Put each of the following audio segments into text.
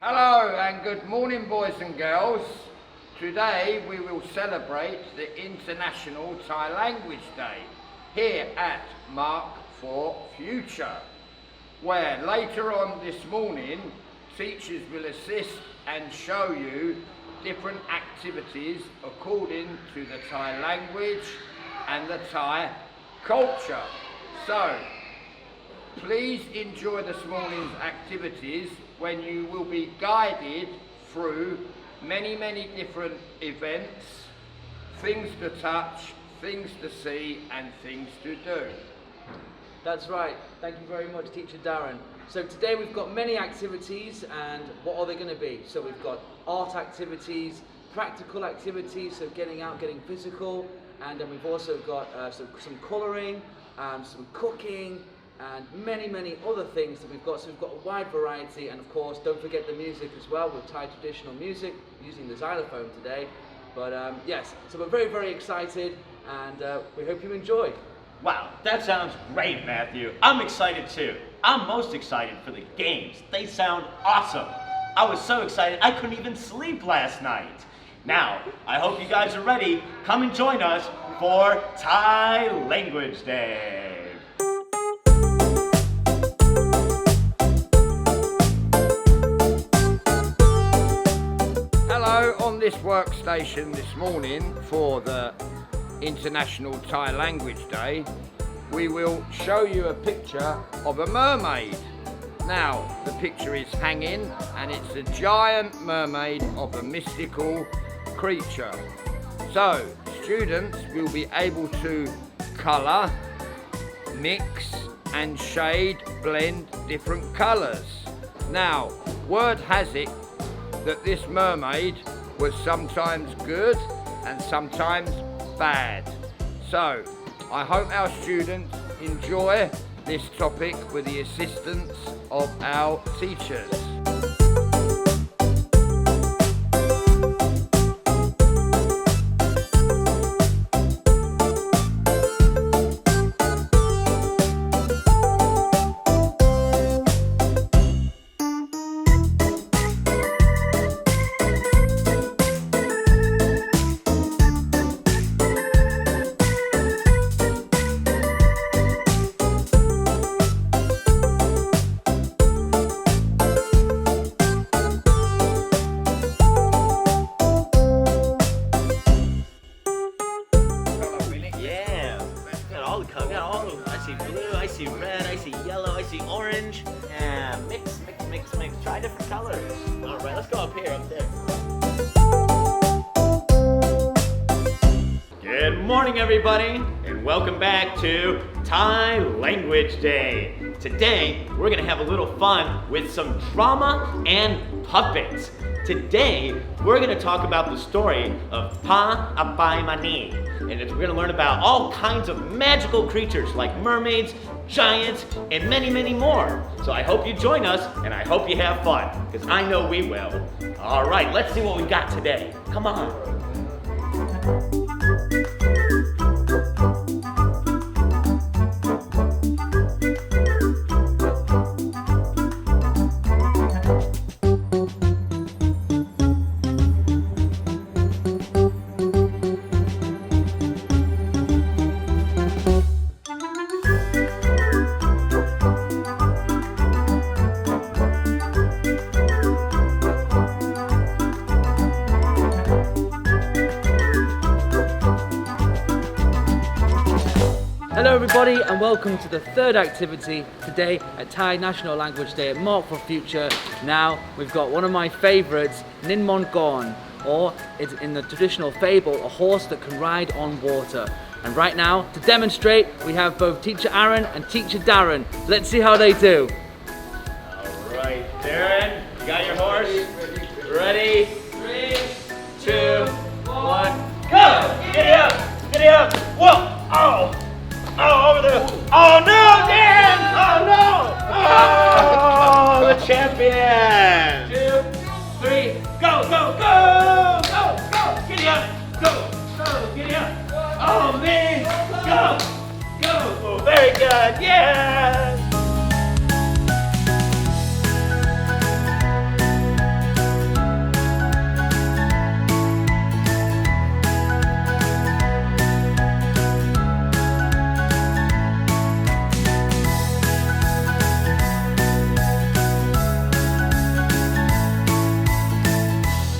Hello and good morning, boys and girls. Today we will celebrate the International Thai Language Day here at Mark for Future, where later on this morning teachers will assist and show you different activities according to the Thai language and the Thai culture. So please enjoy this morning's activities when you will be guided through many different events, things to touch, things to see and things to do. That's right. Thank you very much, Teacher Darren. So today we've got many activities, and what are they going to be? So we've got art activities, practical activities, so getting out, getting physical, and then we've also got some colouring, some cooking, and many other things that we've got. So we've got a wide variety, and of course don't forget the music as well, with Thai traditional music, using the xylophone today. But yes, so we're very excited, and we hope you enjoy. Wow, that sounds great, Matthew. I'm excited too. I'm most excited for the games. They sound awesome. I was so excited I couldn't even sleep last night. Now, I hope you guys are ready. Come and join us for Thai Language Day. Hello, on this workstation this morning for the International Thai Language Day, we will show you a picture of a mermaid. Now, the picture is hanging and it's a giant mermaid of a mystical creature. So, students will be able to colour, mix and shade, blend different colours. Now, word has it that this mermaid was sometimes good and sometimes bad. So I hope our students enjoy this topic with the assistance of our teachers. I see blue, I see red, I see yellow, I see orange. Yeah, mix. Try different colors. All right, let's go up here, up there. Good morning, everybody, and welcome back to Thai Language Day. Today, we're gonna have a little fun with some drama and puppets. Today, we're going to talk about the story of Pa Apai Mani. And we're going to learn about all kinds of magical creatures like mermaids, giants, and many more. So I hope you join us, and I hope you have fun, because I know we will. All right, let's see what we got today. Come on. Hello everybody, and welcome to the third activity today at Thai National Language Day at Mark for Future. Now we've got one of my favourites, mong korn, or it's in the traditional fable, a horse that can ride on water. And right now, to demonstrate, we have both Teacher Aaron and Teacher Darren. Let's see how they do. All right, Darren, you got your horse? Ready? 3, 2, 1, go! Giddy up! Whoa! Oh, over there! Oh no, Dan! Oh no! Oh, the champion! 2, 3, go! Giddy up! Go! Giddy up! Oh man! Go! Oh, very good! Yes!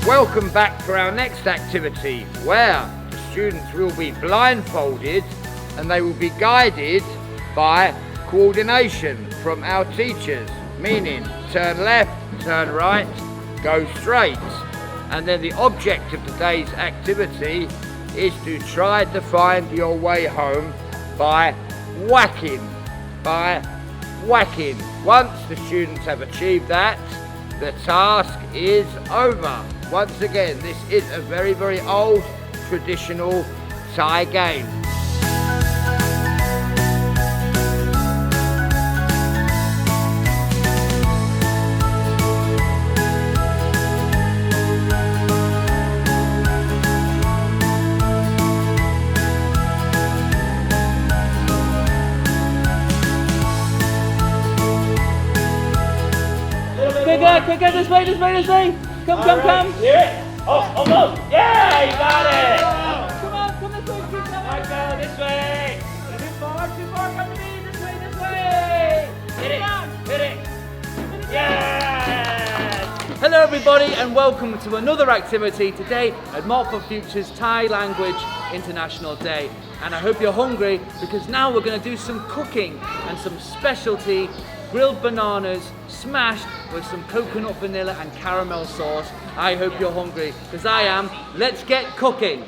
welcome back for our next activity, where the students will be blindfolded and they will be guided by coordination from our teachers, meaning turn left, turn right, go straight. And then the object of today's activity is to try to find your way home by whacking. Once the students have achieved that, the task is over. Once again, this is a very, very old traditional Thai game. Quicker, this way. Come. Hear it? Oh, almost. Yeah, you got it. Come on, come this way, keep coming. I go this way. Too far, come to me, this way. Hit it. Yes. Hello everybody and welcome to another activity today at Mark for Future's Thai Language International Day. And I hope you're hungry because now we're going to do some cooking and some specialty grilled bananas smashed with some coconut vanilla and caramel sauce. I hope you're hungry because I am. Let's get cooking.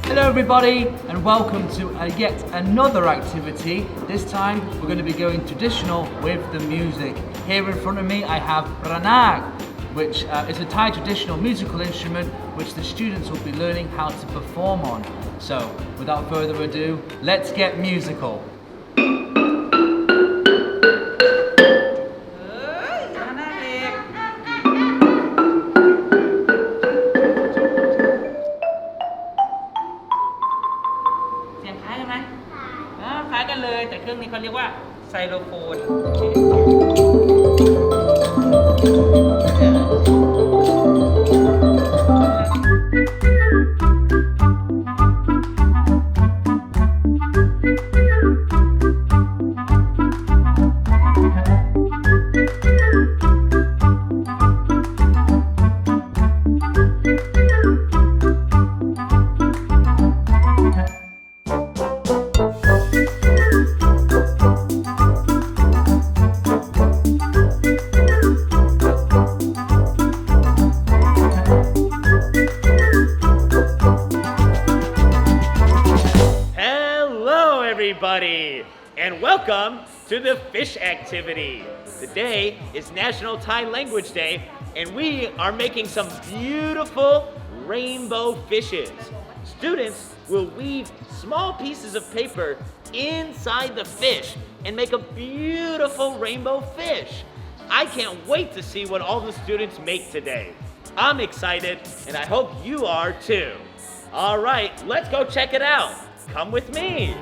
Hello everybody and welcome to yet another activity. This time we're going to be going traditional with the music. Here in front of me I have ranag, which is a Thai traditional musical instrument which the students will be learning how to perform on. So without further ado, let's get musical. Everybody, and welcome to the fish activity. Today is National Thai Language Day, and we are making some beautiful rainbow fishes. Students will weave small pieces of paper inside the fish and make a beautiful rainbow fish. I can't wait to see what all the students make today. I'm excited, and I hope you are too. All right, let's go check it out. Come with me.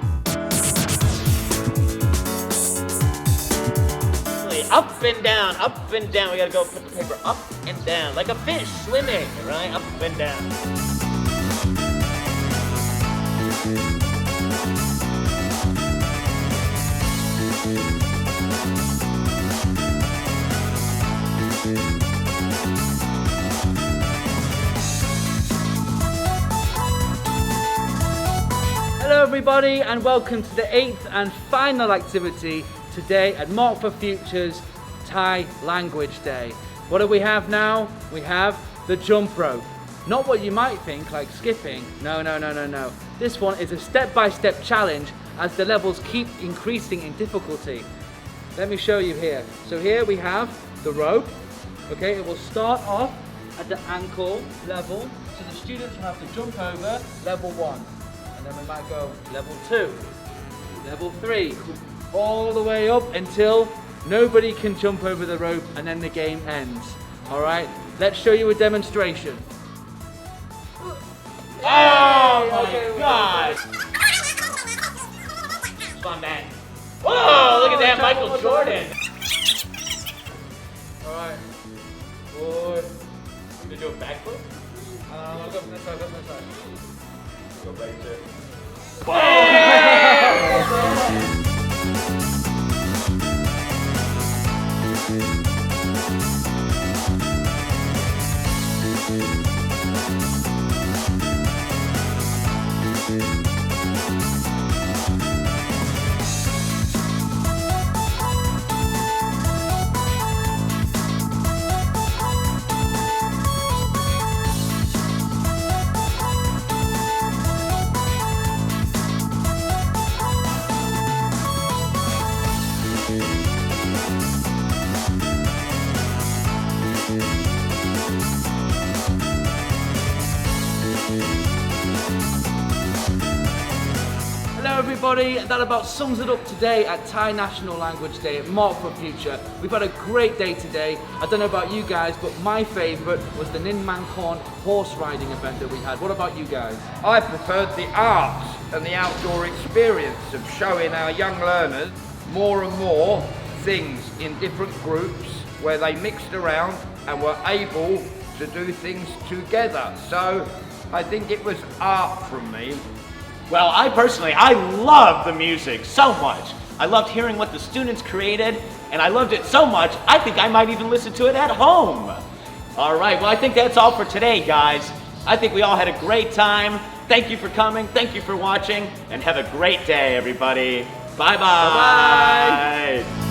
Up and down, we gotta go put the paper up and down, like a fish swimming, right? Up and down. Hello everybody and welcome to the 8th and final activity today at Mark for Future's Thai Language Day. What do we have now? We have the jump rope. Not what you might think, like skipping. No. This one is a step-by-step challenge as the levels keep increasing in difficulty. Let me show you here. So here we have the rope. Okay, it will start off at the ankle level. So the students will have to jump over level 1. And then we might go level 2, level 3, all the way up until nobody can jump over the rope and then the game ends. All right, let's show you a demonstration. Oh my Okay, God! Fun man. Whoa! Look at that, Michael Jordan. All right. Boy. You do a backflip? Go from this side, go from this side. Go back to. Hello everybody, that about sums it up today at Thai National Language Day at Mark for Future. We've had a great day today. I don't know about you guys, but my favourite was the korn horse riding event that we had. What about you guys? I preferred the art and the outdoor experience of showing our young learners more and more things in different groups where they mixed around and were able to do things together. So I think it was art from me. Well, I love the music so much. I loved hearing what the students created, and I loved it so much, I think I might even listen to it at home. All right, well, I think that's all for today, guys. I think we all had a great time. Thank you for coming, thank you for watching, and have a great day, everybody. Bye-bye. Bye-bye.